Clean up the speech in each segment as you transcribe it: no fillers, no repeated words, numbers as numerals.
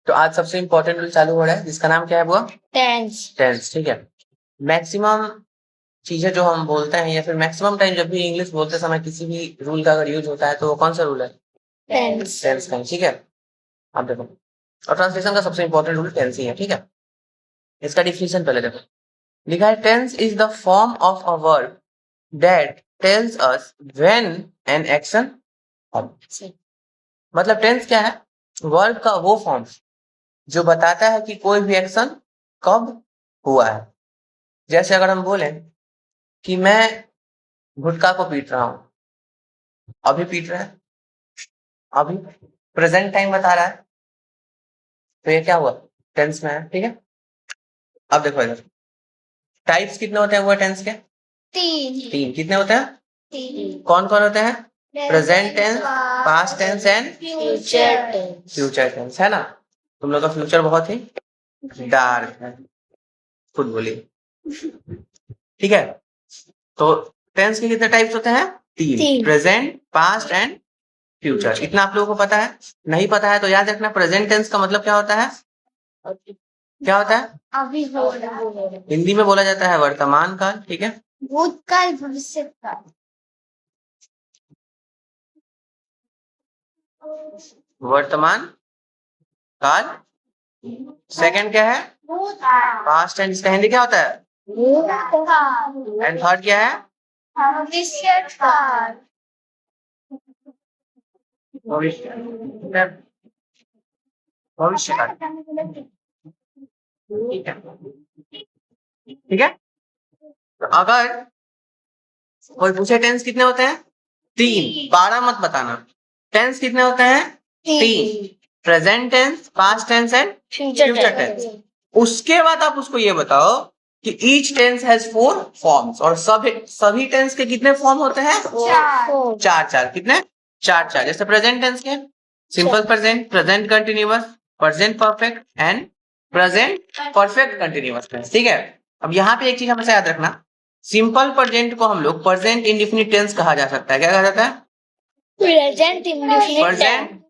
तो आज सबसे इम्पोर्टेंट रूल चालू हो रहा है जिसका नाम क्या है बुआ? टेंस। टेंस, ठीक है। मैक्सिमम चीजें जो हम बोलते हैं या फिर मैक्सिमम टाइम जब भी इंग्लिश बोलते समय किसी भी रूल का अगर यूज होता है तो वो कौन सा रूल है? टेंस। टेंस का, ठीक है। आप देखो, और ट्रांसलेशन का सबसे इंपॉर्टेंट रूल टेंस ही है, ठीक है। इसका डिफिनेशन पहले देखो, लिखा है tense is the form of a verb that tells us when an action. मतलब टेंस क्या है? वर्ब का वो फॉर्म जो बताता है कि कोई भी एक्शन कब हुआ है। जैसे अगर हम बोले कि मैं गुटखा को पीट रहा हूं, अभी पीट रहा है, अभी प्रेजेंट टाइम बता रहा है, तो ये क्या हुआ? टेंस में है, ठीक है। अब देखो इधर टाइप्स कितने होते हैं वो टेंस के? तीन। कितने होते हैं? कौन कौन होते हैं? Present tense, past tense and future tense, है ना। तुम लोग का फ्यूचर बहुत ही डार्क है, खुद बोलिए, ठीक है। तो टेंस के कितने टाइप्स होते हैं? तीन। Present, past and future. इतना आप लोगों को पता है? नहीं पता है तो याद रखना, प्रेजेंट टेंस का मतलब क्या होता है? क्या होता है? अभी हो रहा है। हिंदी में बोला जाता है वर्तमान काल, ठीक है। भूतकाल, भविष्य काल। वर्तमान काल। सेकंड क्या है? Past tense. इसका हिंदी क्या होता है? भूतकाल। एंड थर्ड क्या है? भविष्य काल। भविष्य। भविष्य काल, ठीक है, ठीक है। तो अगर कोई पूछे टेंस कितने होते हैं? तीन। 12 मत बताना। टेंस कितने होते हैं? तीन। Present tense, past tense and future tense. उसके बाद आप उसको ये बताओ कि ईच टेंस हैज 4 फॉर्म्स, और सभी टेंस के कितने फॉर्म होते हैं? चार। कितने? चार। जैसे प्रेजेंट टेंस के simple present, present continuous, present perfect and present perfect continuous tense, ठीक है। अब यहाँ पे एक चीज हमेशा याद रखना, सिंपल प्रेजेंट को हम लोग प्रेजेंट इंडेफिनिट टेंस कहा जा सकता है। क्या कहा जाता है? Present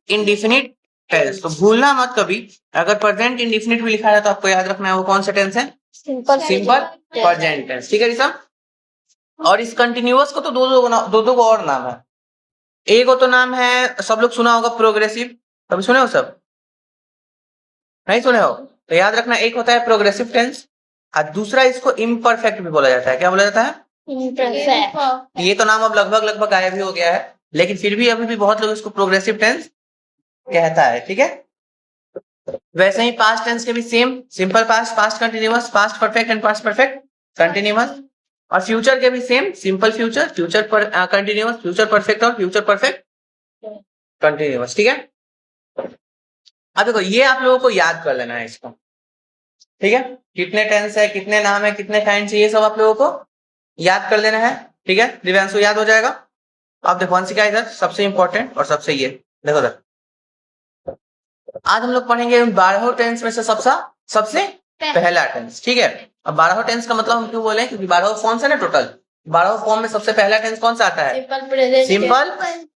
indefinite tense. तो भूलना मत कभी, अगर प्रेजेंट इंडेफिनिट भी लिखा है तो आपको याद रखना है वो कौन सा टेंस है? सिंपल प्रेजेंट टेंस, ठीक है ऋषभ। और इस कंटिन्यूअस को तो दो को और नाम है। एक को तो नाम है, सब लोग सुना होगा, प्रोग्रेसिव। कभी सुने हो सब? नहीं सुने हो तो याद रखना, एक होता है प्रोग्रेसिव टेंस और दूसरा इसको इम्परफेक्ट भी बोला जाता है। क्या बोला जाता है? इम्परफेक्ट। ये तो नाम अब लगभग गायब ही हो गया है, लेकिन फिर भी अभी भी बहुत लोग इसको प्रोग्रेसिव टेंस कहता है, ठीक है। वैसे ही पास्ट टेंस के भी same, simple past, past continuous, past perfect and past perfect continuous. और फ्यूचर के भी सेम, सिंपल फ्यूचर, फ्यूचर पर कंटिन्यूअस, फ्यूचर परफेक्ट और फ्यूचर परफेक्ट कंटिन्यूअस, ठीक है। अब देखो ये आप लोगों को याद कर लेना है इसको, ठीक है। कितने टेंस है, कितने नाम है, कितने काइंड है, ये सब आप लोगों को याद कर लेना है, ठीक है। दिव्यांशु याद हो जाएगा। अब देखो वंशिका इधर सबसे इंपॉर्टेंट और सबसे ये देखो इधर, आज हम लोग पढ़ेंगे 12 टेंस में से सबसे पहला टेंस, ठीक है। अब 12 टेंस का मतलब हम क्यों बोले, क्योंकि 12 फॉर्म्स है ना टोटल। 12 फॉर्म में सबसे पहला टेंस कौन सा आता है? Simple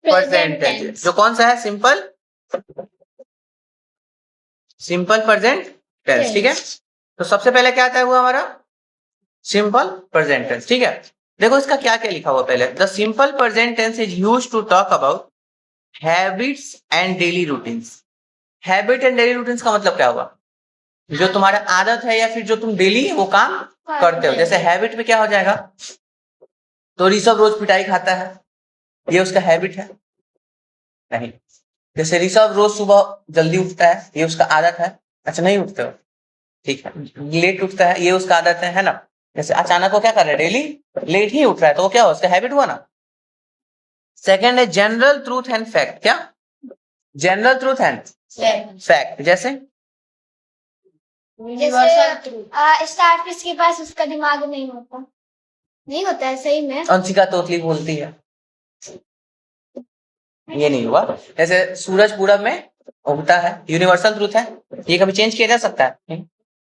present tense. जो कौन सा है? सिंपल प्रेजेंट टेंस, ठीक है। तो सबसे पहले क्या आता है वो हमारा सिंपल प्रेजेंट टेंस, ठीक है। देखो इसका क्या क्या लिखा हुआ पहले, the simple present tense is used to talk about habits and daily routines. Habit and daily routines का मतलब क्या हुआ? जो तुम्हारा आदत है या फिर जो तुम डेली वो काम करते हो। जैसे हैबिट में क्या हो जाएगा, तो ऋषभ रोज पिटाई खाता है, ये उसका हैबिट है? नहीं। जैसे ऋषभ रोज सुबह जल्दी उठता है, ये उसका आदत है? अच्छा नहीं उठते हो, ठीक है। लेट उठता है, ये उसका आदत है ना। जैसे अचानक वो क्या कर रहा है, डेली लेट ही उठ रहा है, तो वो क्या हुआ, उसका हैबिट हुआ ना। सेकंड है जनरल ट्रूथ एंड फैक्ट। क्या? General truth and fact. जैसे स्टार फिश के पास उसका दिमाग नहीं होता है सही में। अंशिका तोतली बोलती है ये नहीं हुआ। जैसे सूरज पूरब में उगता है, यूनिवर्सल ट्रूथ है, ये कभी चेंज किया जा सकता है?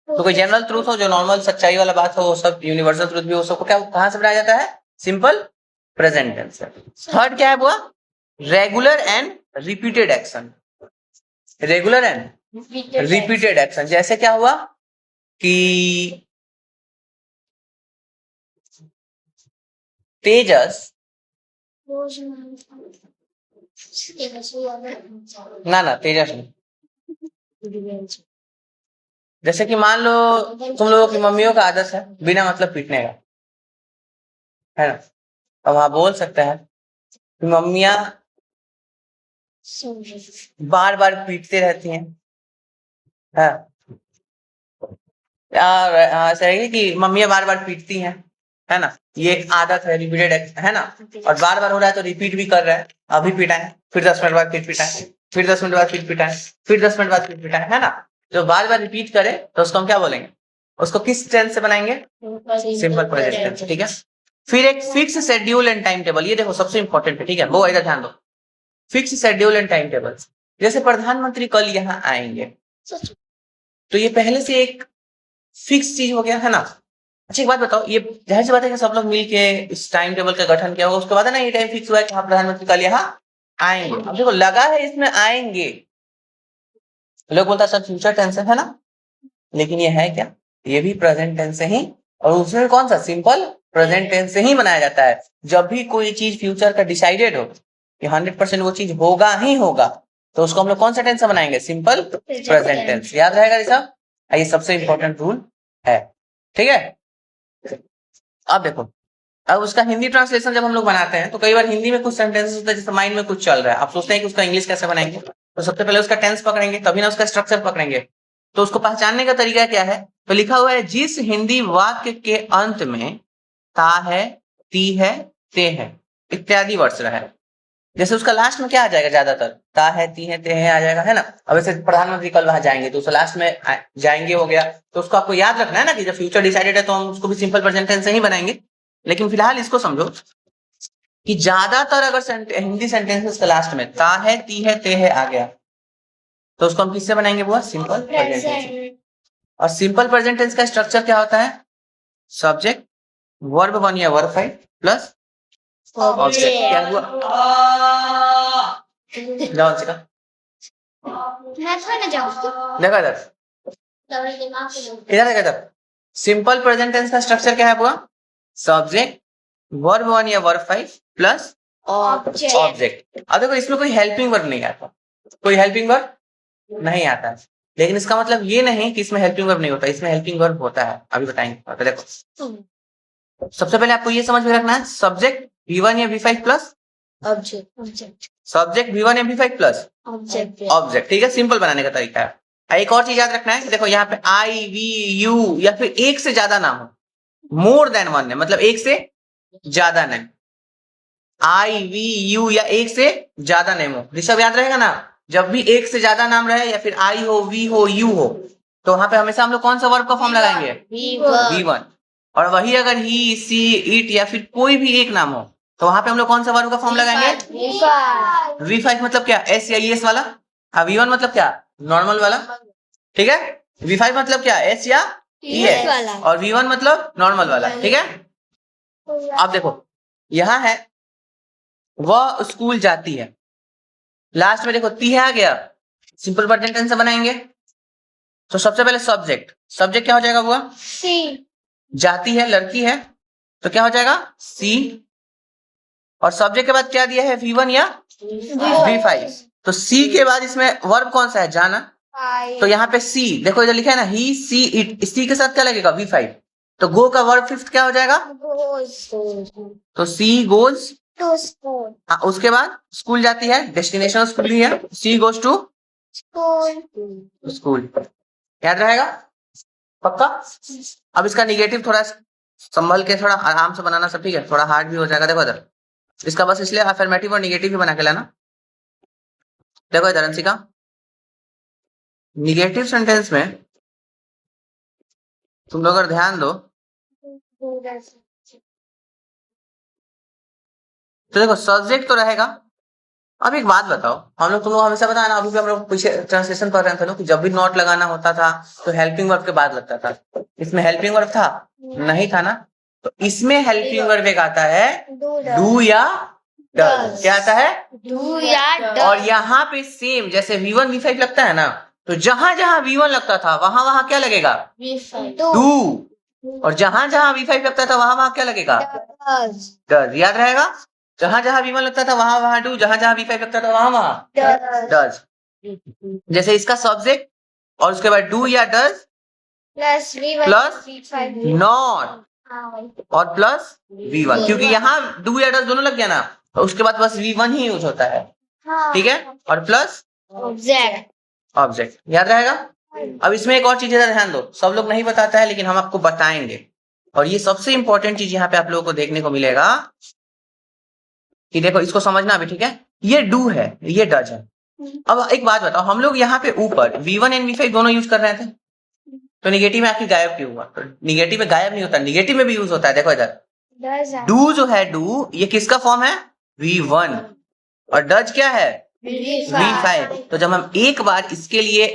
तो कोई जनरल ट्रूथ हो जो नॉर्मल सच्चाई वाला बात हो, वो सब यूनिवर्सल ट्रूथ भी हो, सबको क्या कहां से बनाया जाता है? Simple present tense. थर्ड क्या है बुआ? Regular and repeated action. Regular and repeated action. जैसे क्या हुआ कि तेजस, ना तेजस नहीं, जैसे कि मान लो तुम लोगों की मम्मियों का आदत है बिना मतलब पीटने का, है ना। अब वहां बोल सकते हैं कि मम्मियां बार बार पीटते रहती हैं, हाँ। ऐसा है कि मम्मियां बार बार पीटती हैं, है ना, ये आदत है, रिपीटेड है ना। और बार बार हो रहा है तो रिपीट भी कर रहा है, अभी पीटा है, फिर 10 मिनट बाद फिर पीटा है, फिर 10 मिनट बाद फिर पीटा है, फिर 10 मिनट बाद फिर पीटा है ना। जो बार बार रिपीट करे तो उसको हम क्या बोलेंगे, उसको किस टेंस से बनाएंगे, सिंपल प्रेजेंट टेंस, ठीक है। फिर एक fix schedule and time table, ये देखो सबसे इंपॉर्टेंट है, ठीक है, वो इधर ध्यान दो। Fix schedule and time table, जैसे प्रधानमंत्री कल यहाँ आएंगे, तो ये पहले से एक फिक्स चीज हो गया, है ना। अच्छा एक बात बताओ, ये जाहिर सी बात है कि सब लोग मिलके इस टाइम टेबल का गठन किया होगा, उसके बाद है ना ये टाइम फिक्स हुआ है कि हाँ प्रधानमंत्री कल यहाँ आएंगे। अब देखो लगा है इसमें आएंगे, लोग बोलता है सर फ्यूचर टेंस है ना, लेकिन ये है क्या, ये भी प्रेजेंट टेंस से ही, और उसमें कौन सा, सिंपल प्रेजेंट टेंस से ही बनाया जाता है। जब भी कोई चीज फ्यूचर का डिसाइडेड हो कि 100% वो चीज होगा ही होगा, तो उसको हम लोग कौन सा टेंस से बनाएंगे, सिंपल प्रेजेंट टेंस। याद रहेगा ये सब, ये सबसे इंपॉर्टेंट रूल है, ठीक है। अब देखो, अब उसका हिंदी ट्रांसलेशन जब हम लोग बनाते हैं तो कई बार हिंदी में कुछ सेंटेंसेस होता है जैसे माइंड में कुछ चल रहा है, आप सोचते हैं कि उसका इंग्लिश कैसे बनाएंगे, तो सबसे पहले उसका टेंस पकड़ेंगे, तभी ना उसका स्ट्रक्चर पकड़ेंगे। तो उसको पहचानने का तरीका क्या है, तो लिखा हुआ है जिस हिंदी वाक्य के अंत में ता है, ती है, ते है इत्यादि वर्ड्स रहा है, जैसे उसका लास्ट में क्या आ जाएगा, ज्यादातर ता है, ती है, ते है आ जाएगा, है ना। अब ऐसे प्रधानमंत्री कल वहां जाएंगे तो उसको लास्ट में जाएंगे हो गया, तो उसको आपको याद रखना है ना कि जब फ्यूचर डिसाइडेड है तो हम उसको भी सिंपल प्रेजेंट टेंस से ही बनाएंगे। लेकिन फिलहाल इसको समझो कि ज्यादातर अगर हिंदी सेंटेंसेस का लास्ट में ता है, ती है, ते है आ गया, तो उसको हम किससे बनाएंगे, वो सिंपल प्रेजेंट टेंस। और सिंपल प्रेजेंट टेंस का स्ट्रक्चर क्या होता है, सब्जेक्ट, वर्ब 1 या वर्ब 5 प्लस ऑब्जेक्ट। क्या हुआ, जाओ अंशिका, मैं थोड़ा ना जाऊँ, देखो इधर, इधर इधर, सिंपल प्रेजेंट टेंस का स्ट्रक्चर क्या है पूरा, सब्जेक्ट, वर्ब 1 या वर्ब 5 प्लस ऑब्जेक्ट। अब देखो इसमें कोई हेल्पिंग वर्ब नहीं आता, कोई हेल्पिंग वर्ब नहीं आता है, लेकिन इसका मतलब ये नहीं कि इसमें हेल्पिंग वर्ब नहीं होता, इसमें हेल्पिंग वर्ब होता है, अभी बताएंगे। तो देखो सबसे पहले आपको ये समझ में रखना है, सब्जेक्ट V1 या V5 plus object, subject V1 या V5 प्लस ऑब्जेक्ट, ठीक है, सिंपल बनाने का तरीका है। एक और चीज याद रखना है कि देखो यहाँ पे आई, वी, यू या फिर एक से ज्यादा नाम हो, मोर देन वन है, मतलब एक से ज्यादा नेम, आई, वी, यू या एक से ज्यादा नेम हो, ऋषभ याद रहेगा ना। जब भी एक से ज्यादा नाम रहे या फिर आई हो, वी हो, यू हो, तो वहां पे हमेशा हम लोग कौन सा वर्ब का फॉर्म लगाएंगे, V1। और वही अगर ही, सी, इट या फिर कोई भी एक नाम हो तो वहां पे हम लोग कौन सा वर्ब का फॉर्म लगाएंगे, V5 मतलब क्या, एस या ES वाला, V1 मतलब क्या, नॉर्मल वाला, ठीक है। V5 मतलब क्या, एस या ES, और V1 मतलब नॉर्मल वाला, ठीक है। अब देखो यहां है वह स्कूल जाती है, लास्ट में देखो ती है आ गया, सिंपल प्रेजेंट टेंस से बनाएंगे। तो सबसे पहले सब्जेक्ट, सब्जेक्ट क्या हो जाएगा, वो सी, जाती है, लड़की है, तो क्या हो जाएगा सी, और सब्जेक्ट के बाद क्या दिया है, V1 या V5, तो सी के बाद इसमें वर्ब कौन सा है, जाना, तो यहाँ पे सी देखो इधर लिखा है ना, ही, सी, इट, सी के साथ क्या लगेगा, V5, तो गो का वर्ब फिफ्थ क्या हो जाएगा, तो सी गोज टू स्कूल, उसके बाद स्कूल जाती है, डेस्टिनेशन स्कूल ही है, सी गोज टू स्कूल, याद रहेगा पक्का। अब इसका निगेटिव थोड़ा संभल के थोड़ा आराम से बनाना सब, ठीक है, थोड़ा हार्ड भी हो जाएगा। देखो इधर इसका बस इसलिए अफर्मेटिव और निगेटिव ही बना के लाना। देखो इधर अंशिका, निगेटिव सेंटेंस में तुम लोग अगर ध्यान दो तो देखो सब्जेक्ट तो रहेगा। अब एक बात बताओ, हम लोग तुम लोग हमेशा बताया ना, अभी भी हम लोग पीछे ट्रांसलेशन कर रहे थे ना कि जब भी नॉट लगाना होता था तो हेल्पिंग वर्ब के बाद लगता था, इसमें हेल्पिंग वर्ब था नहीं था ना, तो इसमें हेल्पिंग वर्ब एक आता है डू या डज, क्या आता है डू या डज, और यहाँ पे सेम जैसे V1 V5 लगता है ना, तो जहां जहां V1 लगता था वहां वहां क्या लगेगा? Do do. और जहां जहां V5 लगता था वहां वहां क्या लगेगा? डज। याद रहेगा? जहां जहां V1 लगता था वहां वहां डू, जहां जहां V5 लगता था वहां वहां डज। जैसे इसका सब्जेक्ट और उसके बाद डू या डज प्लस प्लस नॉट और प्लस V1, क्योंकि यहाँ डू या डज दोनों लग गया ना, तो उसके बाद बस V1 ही यूज होता है। ठीक है, और प्लस ऑब्जेक्ट। याद रहेगा? अब इसमें एक और चीज है, ध्यान दो, सब लोग नहीं बताता है लेकिन हम आपको बताएंगे, और ये सबसे इंपॉर्टेंट चीज यहाँ पे आप लोगों को देखने को मिलेगा कि देखो इसको समझना अभी। ठीक है, ये डू है, ये डज है। अब एक बात बताओ, हम लोग यहाँ पे ऊपर V1 एंड V5 दोनों यूज कर रहे थे, तो निगेटिव में आखिर गायब क्यों हुआ? तो निगेटिव में गायब नहीं होता, निगेटिव में भी यूज होता है। देखो इधर डू जो है, डू ये किसका फॉर्म है? V1। और डज क्या है? V5। तो जब हम एक बार इसके लिए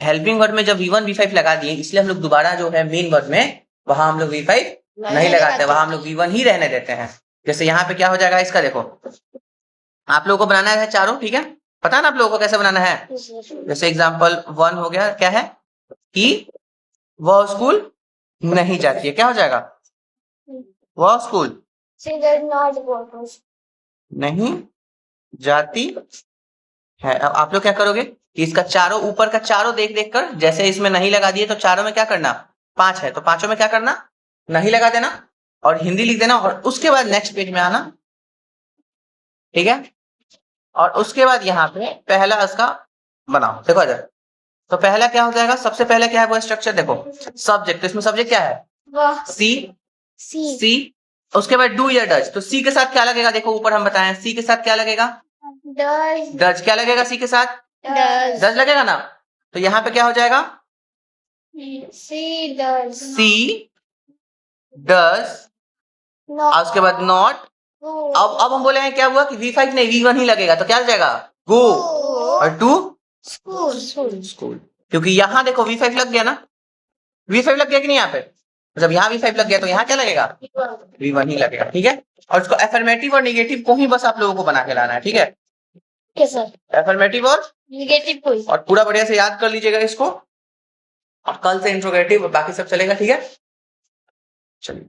हेल्पिंग वर्ड में जब V1 V5 लगा दिए, इसलिए हम लोग दोबारा जो है मेन वर्ड में वहां हम लोग V5 नहीं लगाते, वहां हम लोग V1 ही रहने देते हैं। जैसे यहाँ पे क्या हो जाएगा इसका, देखो आप लोगों को बनाना है चारों। ठीक है, पता है ना आप लोगों को कैसे बनाना है? जैसे एग्जाम्पल 1 हो गया, क्या है कि वह स्कूल नहीं जाती है, क्या हो जाएगा? वह स्कूल नहीं जाती है। अब आप लोग क्या करोगे कि इसका चारों ऊपर का चारों देख देख कर, जैसे इसमें नहीं लगा दिए तो चारों में क्या करना? 5 है तो पांचों में क्या करना? नहीं लगा देना और हिंदी लिख देना, और उसके बाद नेक्स्ट पेज में आना। ठीक है, और उसके बाद यहाँ पे पहला इसका बनाओ। देखो इधर, तो पहला क्या हो जाएगा? सबसे पहले क्या है वो स्ट्रक्चर देखो, सब्जेक्ट। तो इसमें सब्जेक्ट क्या है? सी। उसके बाद डू या डज, तो सी के साथ क्या लगेगा? देखो ऊपर हम बताएं, सी के साथ क्या लगेगा? डज। क्या लगेगा सी के साथ? डज लगेगा ना। तो यहाँ पे क्या हो जाएगा? सी डज, और उसके बाद नॉट। अब हम बोले हैं क्या हुआ कि V5 नहीं V1 ही लगेगा, तो क्या हो जाएगा? गो। और टू स्कूल, क्योंकि यहाँ देखो V5 लग गया ना, V5 लग गया कि नहीं यहाँ पे? जब यहाँ V5 लग गया तो यहाँ क्या लगेगा? V1 ही लगेगा। ठीक है, और उसको एफर्मेटिव और निगेटिव को ही बस आप लोगों को बना के लाना है। ठीक है सर, एफर्मेटिव और निगेटिव को, और पूरा बढ़िया से याद कर लीजिएगा इसको, और कल से इंट्रोगेटिव बाकी सब चलेगा। ठीक है, चलिए।